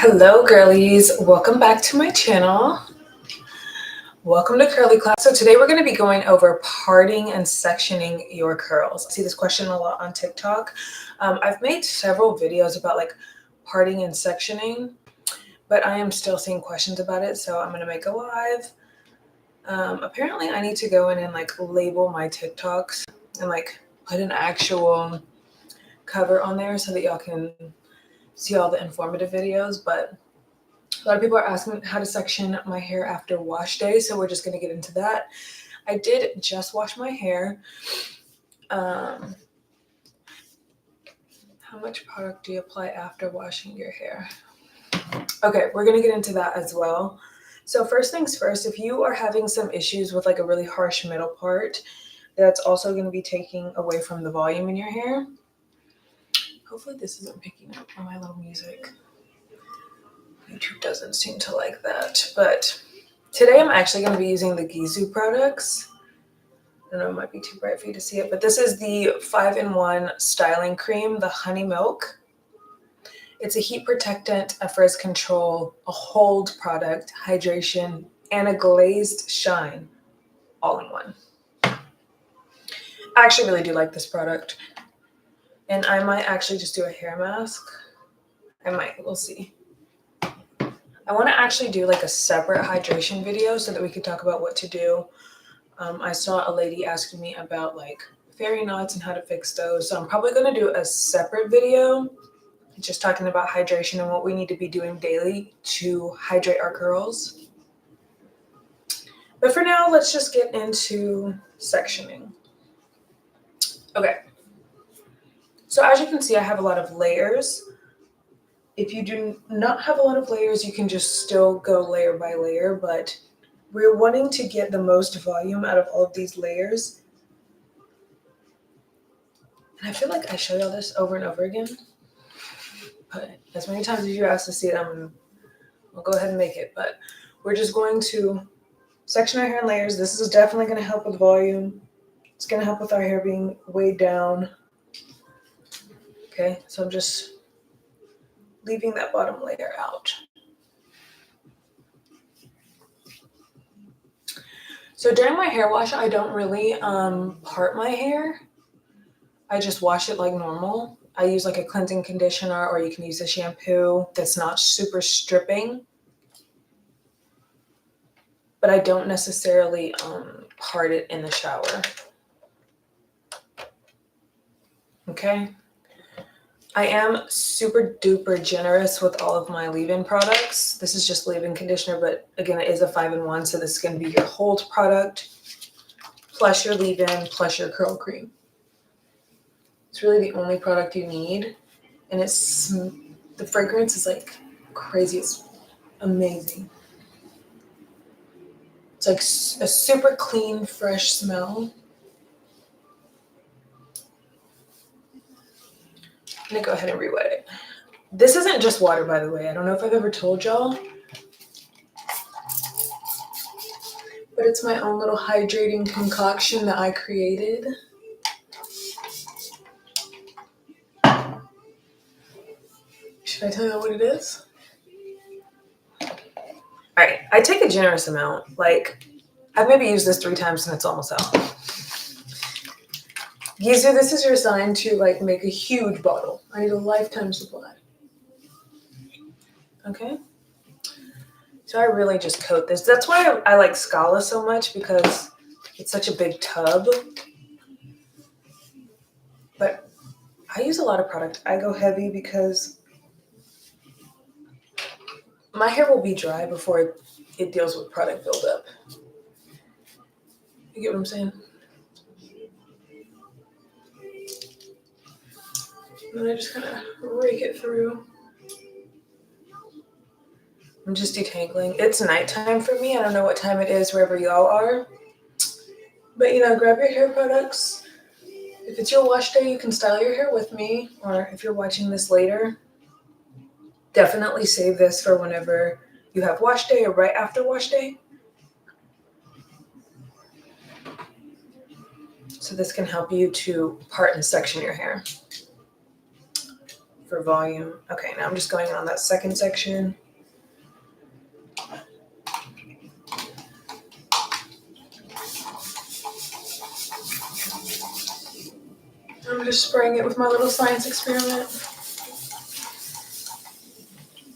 Hello girlies, welcome back to my channel. Welcome to Curly Class. So today we're going to be going over parting and sectioning your curls. I see this question a lot on TikTok. I've made several videos about like parting and sectioning, but I am still seeing questions about it, so I'm going to make a live. Apparently I need to go in and like label my TikToks and like put an actual cover on there so that y'all can see all the informative videos, but a lot of people are asking how to section my hair after wash day, so we're just going to get into that. I did just wash my hair. How much product do you apply after washing your hair? Okay, we're going to get into that as well. So first things first, if you are having some issues with like a really harsh middle part, that's also going to be taking away from the volume in your hair. Hopefully this isn't picking up on my little music. YouTube doesn't seem to like that, but today I'm actually going to be using the GISOU products. I don't know, it might be too bright for you to see it, but this is the 5-in-1 styling cream, the honey milk. It's a heat protectant, a frizz control, a hold product, hydration, and a glazed shine all in one. I actually really do like this product, and I might actually just do a hair mask. I might, we'll see. I want to actually do like a separate hydration video so that we could talk about what to do. I saw a lady asking me about like fairy knots and how to fix those. So I'm probably going to do a separate video just talking about hydration and what we need to be doing daily to hydrate our curls. But for now, let's just get into sectioning. Okay. So as you can see, I have a lot of layers. If you do not have a lot of layers, you can just still go layer by layer, but we're wanting to get the most volume out of all of these layers. And I feel like I show y'all this over and over again, but as many times as you ask to see it, I'll go ahead and make it. But we're just going to section our hair in layers. This is definitely going to help with volume. It's going to help with our hair being weighed down. Okay, so I'm just leaving that bottom layer out. So during my hair wash, I don't really part my hair. I just wash it like normal. I use like a cleansing conditioner, or you can use a shampoo that's not super stripping. But I don't necessarily part it in the shower. Okay. I am super duper generous with all of my leave-in products. This is just leave-in conditioner, but again, it is a 5-in-1, so this is going to be your hold product, plus your leave-in, plus your curl cream. It's really the only product you need, and the fragrance is like crazy. It's amazing. It's like a super clean, fresh smell. I'm gonna go ahead and re-wet it. This isn't just water, by the way. I don't know if I've ever told y'all, but it's my own little hydrating concoction that I created. Should I tell you what it is? All right, I take a generous amount. Like, I've maybe used this 3 times and it's almost out. GISOU, this is your sign to like make a huge bottle. I need a lifetime supply. Okay. So I really just coat this. That's why I like Scala so much, because it's such a big tub. But I use a lot of product. I go heavy because my hair will be dry before it deals with product buildup. You get what I'm saying? And I just kind of rake it through. I'm just detangling. It's nighttime for me. I don't know what time it is wherever y'all are. But, grab your hair products. If it's your wash day, you can style your hair with me. Or if you're watching this later, definitely save this for whenever you have wash day or right after wash day. So this can help you to part and section your hair. for volume. Okay, now I'm just going on that second section. I'm just spraying it with my little science experiment.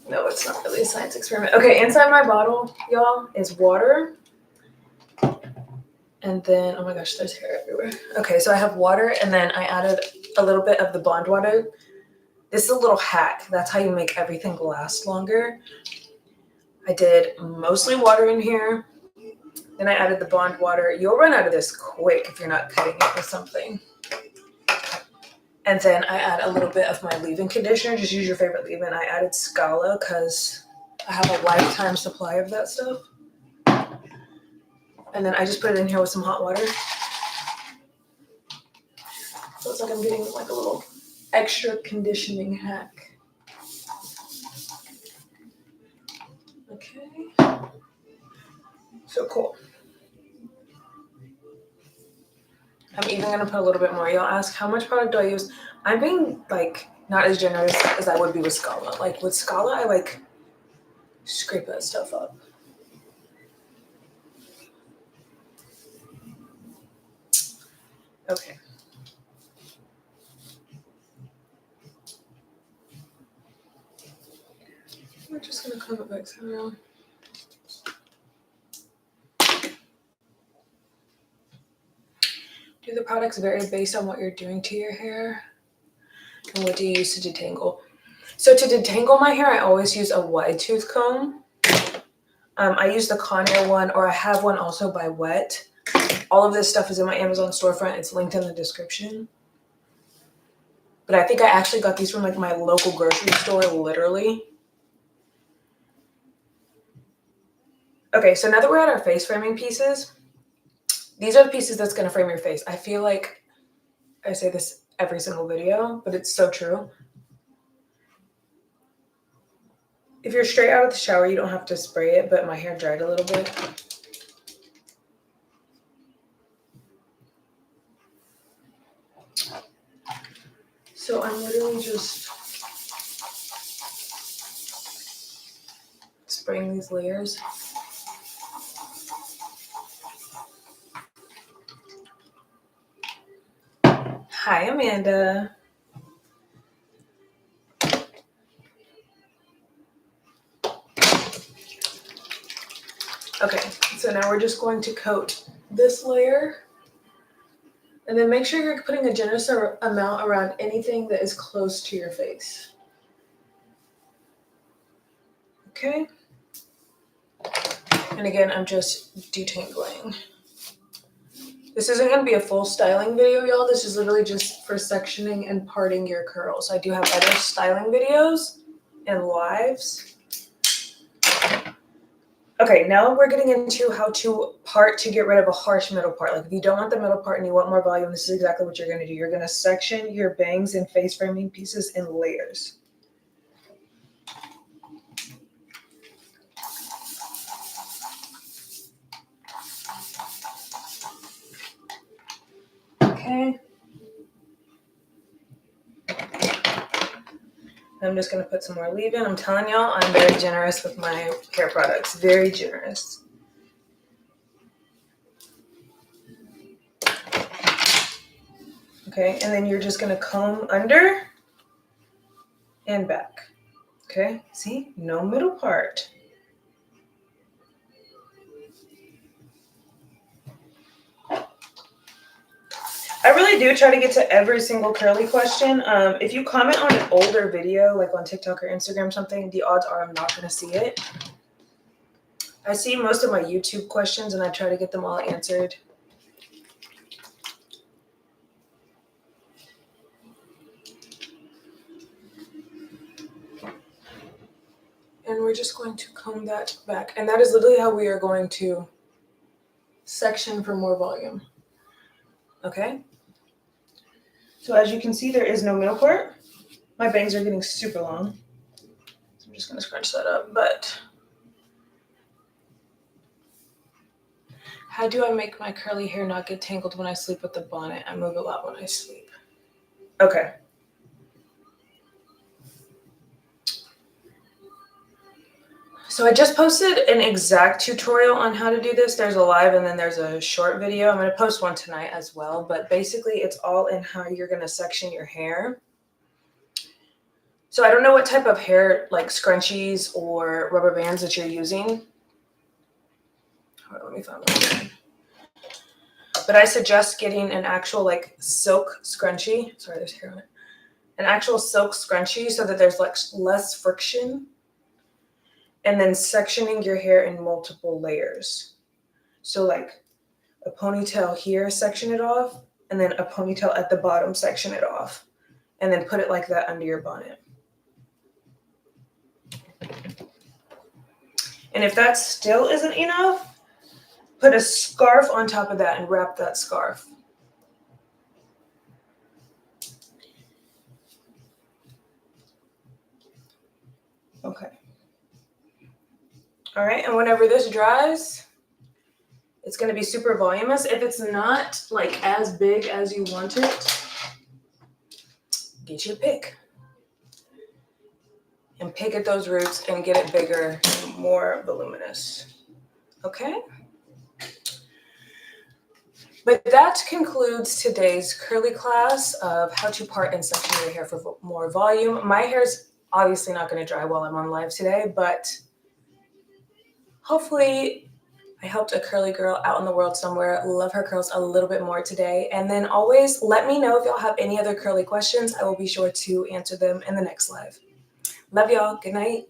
No, it's not really a science experiment. Okay, inside my bottle, y'all, is water. And then, oh my gosh, there's hair everywhere. Okay, so I have water, and then I added a little bit of the Bond water. This is a little hack. That's how you make everything last longer. I did mostly water in here. Then I added the Bond water. You'll run out of this quick if you're not cutting it with something. And then I add a little bit of my leave-in conditioner. Just use your favorite leave-in. I added Scala because I have a lifetime supply of that stuff. And then I just put it in here with some hot water. So it's like I'm getting like a little extra conditioning hack. Okay. So cool. I'm even going to put a little bit more. You'll ask, how much product do I use? I'm being like not as generous as I would be with Scala. Like with Scala, I like scrape that stuff up. Okay. We're just going to comb it back through. Do the products vary based on what you're doing to your hair? And what do you use to detangle? So to detangle my hair, I always use a wide tooth comb. I use the Conair one, or I have one also by Wet. All of this stuff is in my Amazon storefront. It's linked in the description. But I think I actually got these from like my local grocery store, literally. Okay, so now that we're at our face framing pieces, these are the pieces that's going to frame your face. I feel like I say this every single video, but it's so true. If you're straight out of the shower, you don't have to spray it, but my hair dried a little bit. So I'm literally just spraying these layers. Hi, Amanda. Okay, so now we're just going to coat this layer. And then make sure you're putting a generous amount around anything that is close to your face. Okay. And again, I'm just detangling. This isn't going to be a full styling video, y'all. This is literally just for sectioning and parting your curls. I do have other styling videos and lives. Okay, now we're getting into how to part to get rid of a harsh middle part. Like if you don't want the middle part and you want more volume, this is exactly what you're going to do. You're going to section your bangs and face framing pieces in layers. Okay. I'm just going to put some more leave-in. I'm telling y'all, I'm very generous with my hair products. Very generous. Okay, and then you're just going to comb under and back. Okay, see? No middle part. I really do try to get to every single curly question. If you comment on an older video, like on TikTok or Instagram or something, the odds are I'm not going to see it. I see most of my YouTube questions and I try to get them all answered. And we're just going to comb that back. And that is literally how we are going to section for more volume. Okay? So as you can see, there is no middle part. My bangs are getting super long. So I'm just going to scrunch that up. But how do I make my curly hair not get tangled when I sleep with the bonnet? I move a lot when I sleep. Okay. So I just posted an exact tutorial on how to do this. There's a live and then there's a short video. I'm going to post one tonight as well. But basically it's all in how you're going to section your hair. So I don't know what type of hair, like scrunchies or rubber bands that you're using. Hold on, let me find one. But I suggest getting an actual like silk scrunchie. Sorry, there's hair on it. An actual silk scrunchie so that there's like less friction. And then sectioning your hair in multiple layers. So like a ponytail here, section it off, and then a ponytail at the bottom, section it off, and then put it like that under your bonnet. And if that still isn't enough, put a scarf on top of that and wrap that scarf. Okay. All right, and whenever this dries, it's going to be super voluminous. If it's not like as big as you want it, get your pick. And pick at those roots and get it bigger and more voluminous. Okay? But that concludes today's curly class of how to part and section your hair for more volume. My hair's obviously not going to dry while I'm on live today, but hopefully I helped a curly girl out in the world somewhere love her curls a little bit more today. And then always let me know if y'all have any other curly questions. I will be sure to answer them in the next live. Love y'all. Good night.